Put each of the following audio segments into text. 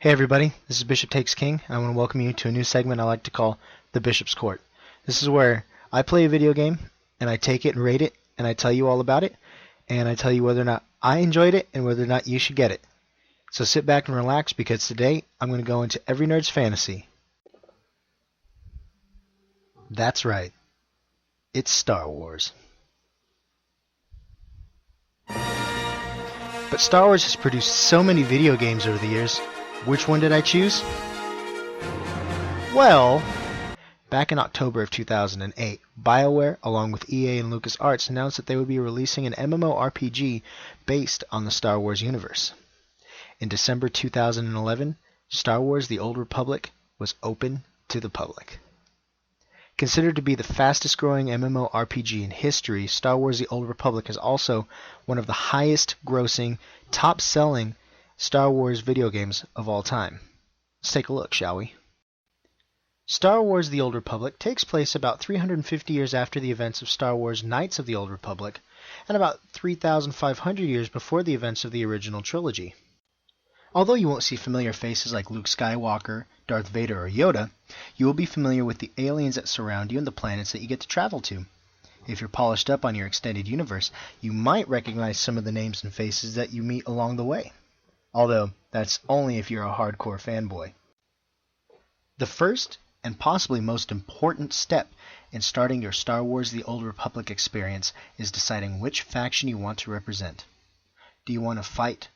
Hey everybody, this is Bishop Takes King, and I want to welcome you to a new segment I like to call The Bishop's Court. This is where I play a video game, and I take it and rate it, and I tell you all about it, and I tell you whether or not I enjoyed it, and whether or not you should get it. So sit back and relax, because today I'm going to go into every nerd's fantasy. That's right. It's Star Wars. But Star Wars has produced so many video games over the years. Which one did I choose? Well, back in October of 2008, BioWare, along with EA and LucasArts, announced that they would be releasing an MMORPG based on the Star Wars universe. In December 2011, Star Wars: The Old Republic was open to the public. Considered to be the fastest growing MMORPG in history, Star Wars: The Old Republic is also one of the highest grossing, top selling Star Wars video games of all time. Let's take a look, shall we? Star Wars: The Old Republic takes place about 350 years after the events of Star Wars: Knights of the Old Republic, and about 3,500 years before the events of the original trilogy. Although you won't see familiar faces like Luke Skywalker, Darth Vader, or Yoda, you will be familiar with the aliens that surround you and the planets that you get to travel to. If you're polished up on your extended universe, you might recognize some of the names and faces that you meet along the way. Although, that's only if you're a hardcore fanboy. The first, and possibly most important step in starting your Star Wars: The Old Republic experience is deciding which faction you want to represent. Do you want to fight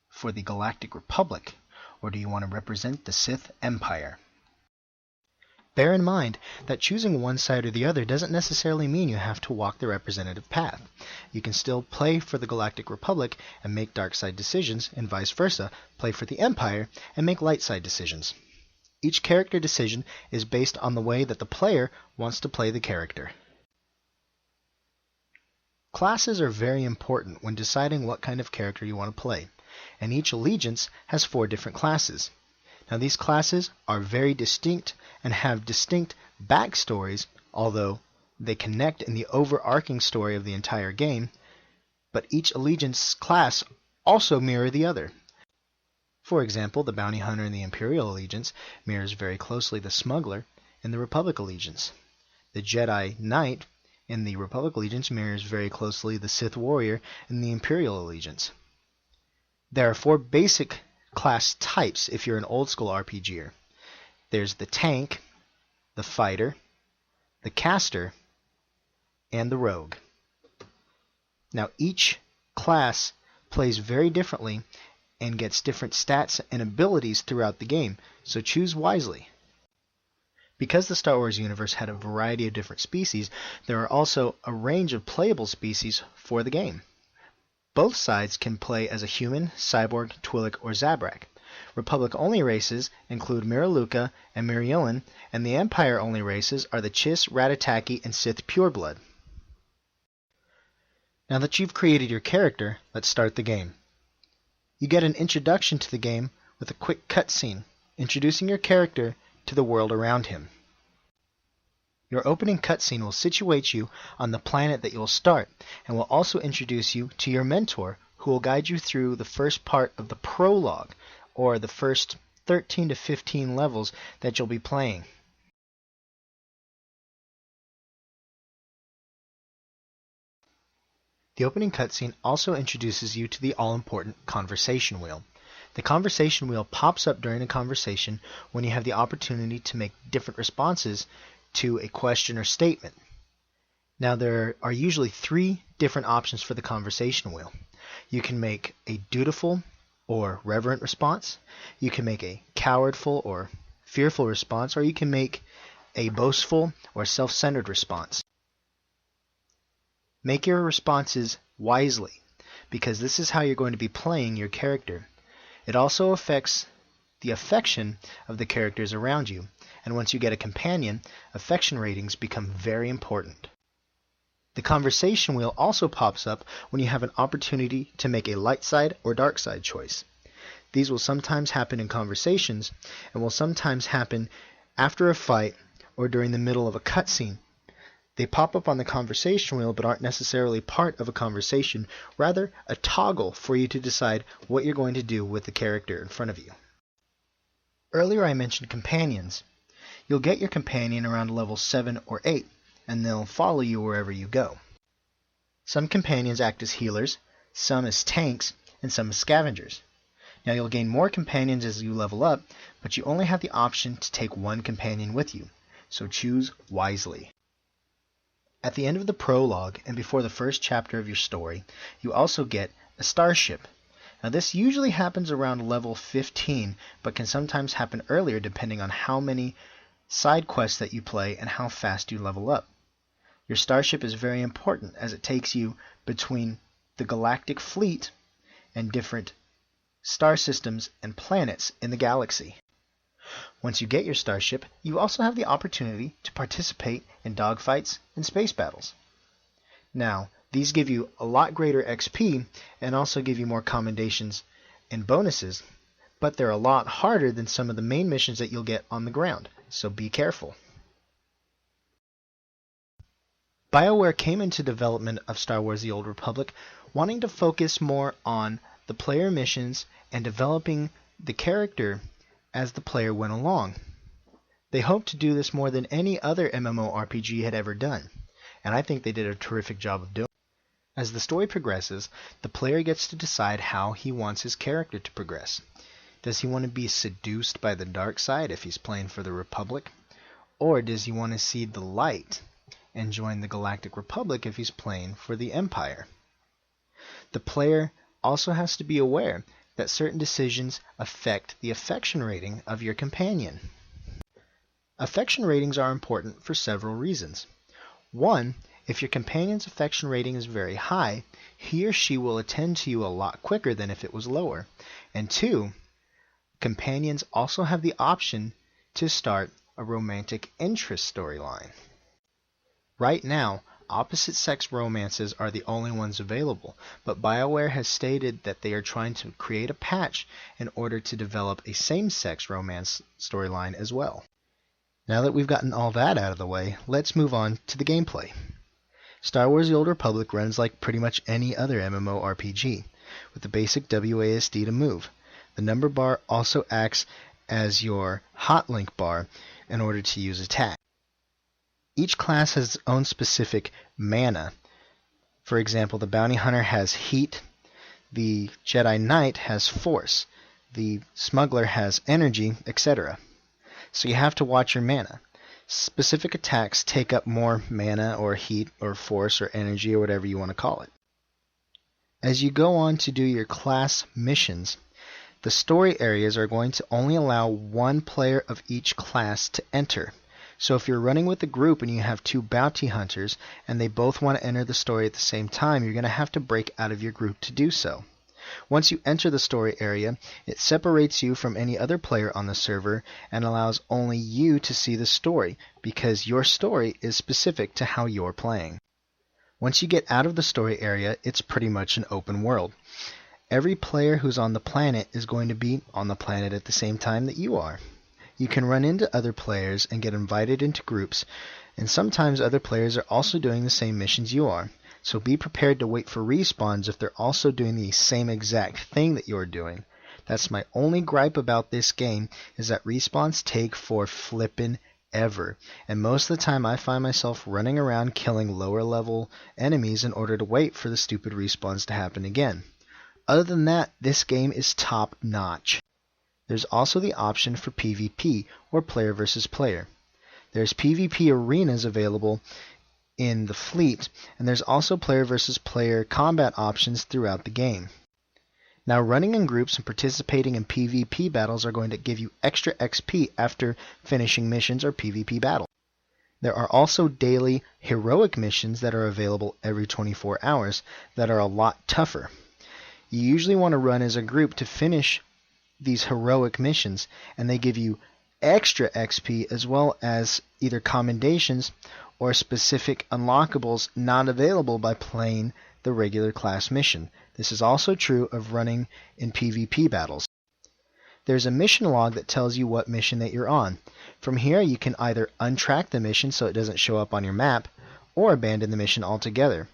for the Galactic Republic, or do you want to represent the Sith Empire? Bear in mind that choosing one side or the other doesn't necessarily mean you have to walk the representative path. You can still play for the Galactic Republic and make dark side decisions, and vice versa, play for the Empire and make light side decisions. Each character decision is based on the way that the player wants to play the character. Classes are very important when deciding what kind of character you want to play, and each allegiance has 4 different classes. Now these classes are very distinct and have distinct backstories, although they connect in the overarching story of the entire game, but each allegiance class also mirror the other. For example, the Bounty Hunter in the Imperial Allegiance mirrors very closely the Smuggler in the Republic Allegiance. The Jedi Knight in the Republic Allegiance mirrors very closely the Sith Warrior in the Imperial Allegiance. There are 4 basic class types if you're an old school RPGer. There's the tank, the fighter, the caster, and the rogue. Now each class plays very differently and gets different stats and abilities throughout the game, so choose wisely. Because the Star Wars universe had a variety of different species, there are also a range of playable species for the game. Both sides can play as a human, cyborg, Twi'lek, or Zabrak. Republic-only races include Miraluka and Mirielin, and the Empire-only races are the Chiss, Ratataki, and Sith Pureblood. Now that you've created your character, let's start the game. You get an introduction to the game with a quick cutscene, introducing your character to the world around him. Your opening cutscene will situate you on the planet that you'll start, and will also introduce you to your mentor, who will guide you through the first part of the prologue, or the first 13 to 15 levels that you'll be playing. The opening cutscene also introduces you to the all-important conversation wheel. The conversation wheel pops up during a conversation when you have the opportunity to make different responses to a question or statement. Now there are usually 3 different options for the conversation wheel. You can make a dutiful or reverent response, you can make a cowardful or fearful response, or you can make a boastful or self-centered response. Make your responses wisely, because this is how you're going to be playing your character. It also affects the affection of the characters around you, and once you get a companion, affection ratings become very important. The conversation wheel also pops up when you have an opportunity to make a light side or dark side choice. These will sometimes happen in conversations, and will sometimes happen after a fight or during the middle of a cutscene. They pop up on the conversation wheel but aren't necessarily part of a conversation, rather a toggle for you to decide what you're going to do with the character in front of you. Earlier I mentioned companions. You'll get your companion around level 7 or 8, and they'll follow you wherever you go. Some companions act as healers, some as tanks, and some as scavengers. Now you'll gain more companions as you level up, but you only have the option to take one companion with you, so choose wisely. At the end of the prologue and before the first chapter of your story, you also get a starship. Now this usually happens around level 15, but can sometimes happen earlier depending on how many side quests that you play and how fast you level up. Your starship is very important as it takes you between the galactic fleet and different star systems and planets in the galaxy. Once you get your starship, you also have the opportunity to participate in dogfights and space battles. Now, these give you a lot greater XP and also give you more commendations and bonuses, but they're a lot harder than some of the main missions that you'll get on the ground, so be careful. BioWare came into development of Star Wars: The Old Republic wanting to focus more on the player missions and developing the character as the player went along. They hoped to do this more than any other MMORPG had ever done, and I think they did a terrific job of doing it. As the story progresses, the player gets to decide how he wants his character to progress. Does he want to be seduced by the dark side if he's playing for the Republic? Or does he want to see the light and join the Galactic Republic if he's playing for the Empire? The player also has to be aware that certain decisions affect the affection rating of your companion. Affection ratings are important for several reasons. One, if your companion's affection rating is very high, he or she will attend to you a lot quicker than if it was lower. And two, companions also have the option to start a romantic interest storyline. Right now, opposite-sex romances are the only ones available, but BioWare has stated that they are trying to create a patch in order to develop a same-sex romance storyline as well. Now that we've gotten all that out of the way, let's move on to the gameplay. Star Wars: The Old Republic runs like pretty much any other MMORPG, with the basic WASD to move. The number bar also acts as your hotlink bar in order to use attack. Each class has its own specific mana. For example, the Bounty Hunter has Heat, the Jedi Knight has Force, the Smuggler has Energy, etc. So you have to watch your mana. Specific attacks take up more mana or heat or force or energy or whatever you want to call it. As you go on to do your class missions, the story areas are going to only allow one player of each class to enter. So if you're running with a group and you have two bounty hunters and they both want to enter the story at the same time, you're going to have to break out of your group to do so. Once you enter the story area, it separates you from any other player on the server and allows only you to see the story, because your story is specific to how you're playing. Once you get out of the story area, it's pretty much an open world. Every player who's on the planet is going to be on the planet at the same time that you are. You can run into other players and get invited into groups, and sometimes other players are also doing the same missions you are. So be prepared to wait for respawns if they're also doing the same exact thing that you're doing. That's my only gripe about this game, is that respawns take for flippin' ever. And most of the time I find myself running around killing lower level enemies in order to wait for the stupid respawns to happen again. Other than that, this game is top notch. There's also the option for PvP, or player versus player. There's PvP arenas available in the fleet, and there's also player versus player combat options throughout the game. Now, running in groups and participating in PvP battles are going to give you extra XP after finishing missions or PvP battles. There are also daily heroic missions that are available every 24 hours that are a lot tougher. You usually want to run as a group to finish these heroic missions, and they give you extra XP as well as either commendations or specific unlockables not available by playing the regular class mission. This is also true of running in PvP battles. There's a mission log that tells you what mission that you're on. From here you can either untrack the mission so it doesn't show up on your map, or abandon the mission altogether.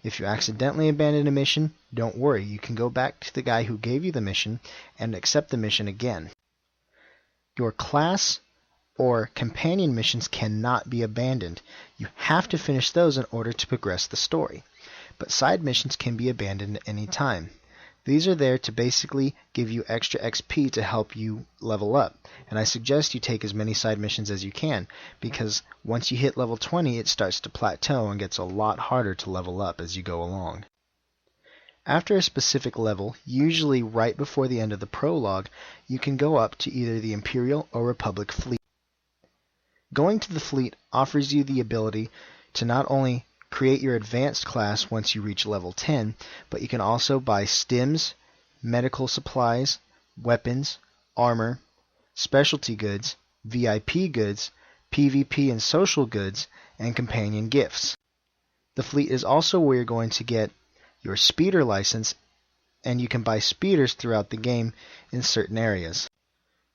If you accidentally abandon a mission, don't worry, you can go back to the guy who gave you the mission and accept the mission again. Your class or companion missions cannot be abandoned. You have to finish those in order to progress the story. But side missions can be abandoned at any time. These are there to basically give you extra XP to help you level up. And I suggest you take as many side missions as you can, because once you hit level 20 it starts to plateau and gets a lot harder to level up as you go along. After a specific level, usually right before the end of the prologue, you can go up to either the Imperial or Republic fleet. Going to the fleet offers you the ability to not only create your advanced class once you reach level 10, but you can also buy stims, medical supplies, weapons, armor, specialty goods, VIP goods, PvP and social goods, and companion gifts. The fleet is also where you're going to get your speeder license, and you can buy speeders throughout the game in certain areas.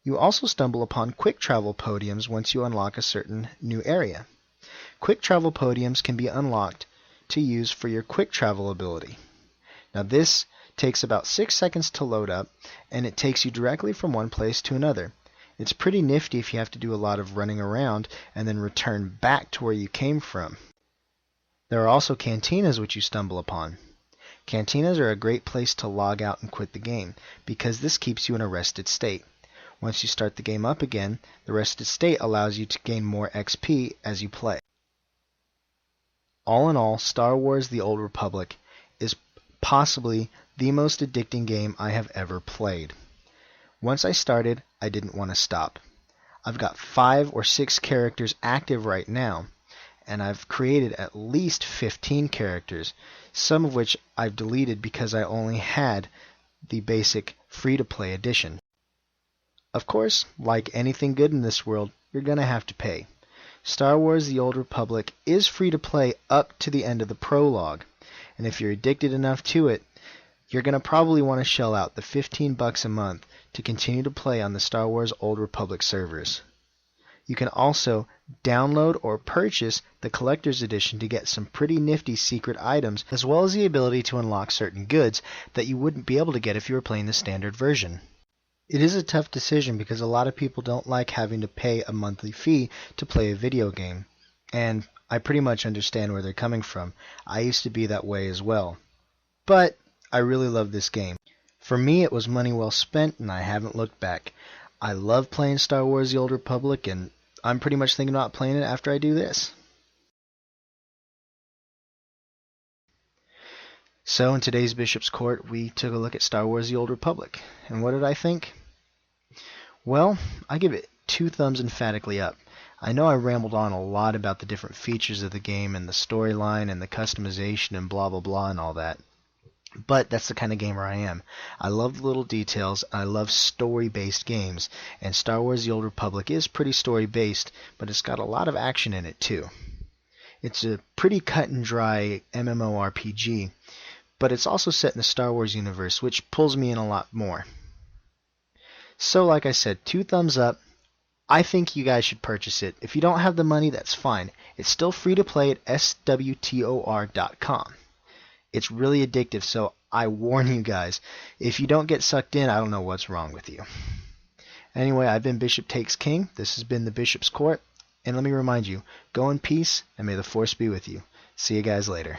You also stumble upon quick travel podiums once you unlock a certain new area. Quick travel podiums can be unlocked to use for your quick travel ability. Now this takes about 6 seconds to load up, and it takes you directly from one place to another. It's pretty nifty if you have to do a lot of running around and then return back to where you came from. There are also cantinas which you stumble upon. Cantinas are a great place to log out and quit the game, because this keeps you in a rested state. Once you start the game up again, the rested state allows you to gain more XP as you play. All in all, Star Wars: The Old Republic is possibly the most addicting game I have ever played. Once I started, I didn't want to stop. I've got 5 or 6 characters active right now, and I've created at least 15 characters, some of which I've deleted because I only had the basic free-to-play edition. Of course, like anything good in this world, you're going to have to pay. Star Wars: The Old Republic is free to play up to the end of the prologue, and if you're addicted enough to it, you're going to probably want to shell out the $15 a month to continue to play on the Star Wars Old Republic servers. You can also download or purchase the Collector's Edition to get some pretty nifty secret items, as well as the ability to unlock certain goods that you wouldn't be able to get if you were playing the standard version. It is a tough decision because a lot of people don't like having to pay a monthly fee to play a video game, and I pretty much understand where they're coming from. I used to be that way as well. But I really love this game. For me, it was money well spent, and I haven't looked back. I love playing Star Wars: The Old Republic, and I'm pretty much thinking about playing it after I do this. So in today's Bishop's Court, we took a look at Star Wars: The Old Republic. And what did I think? Well, I give it 2 thumbs emphatically up. I know I rambled on a lot about the different features of the game and the storyline and the customization and blah blah blah and all that. But that's the kind of gamer I am. I love the little details. I love story-based games. And Star Wars: The Old Republic is pretty story-based, but it's got a lot of action in it too. It's a pretty cut-and-dry MMORPG, but it's also set in the Star Wars universe, which pulls me in a lot more. So like I said, 2 thumbs up. I think you guys should purchase it. If you don't have the money, that's fine. It's still free to play at swtor.com. It's really addictive, so I warn you guys. If you don't get sucked in, I don't know what's wrong with you. Anyway, I've been Bishop Takes King. This has been the Bishop's Court. And let me remind you, go in peace, and may the Force be with you. See you guys later.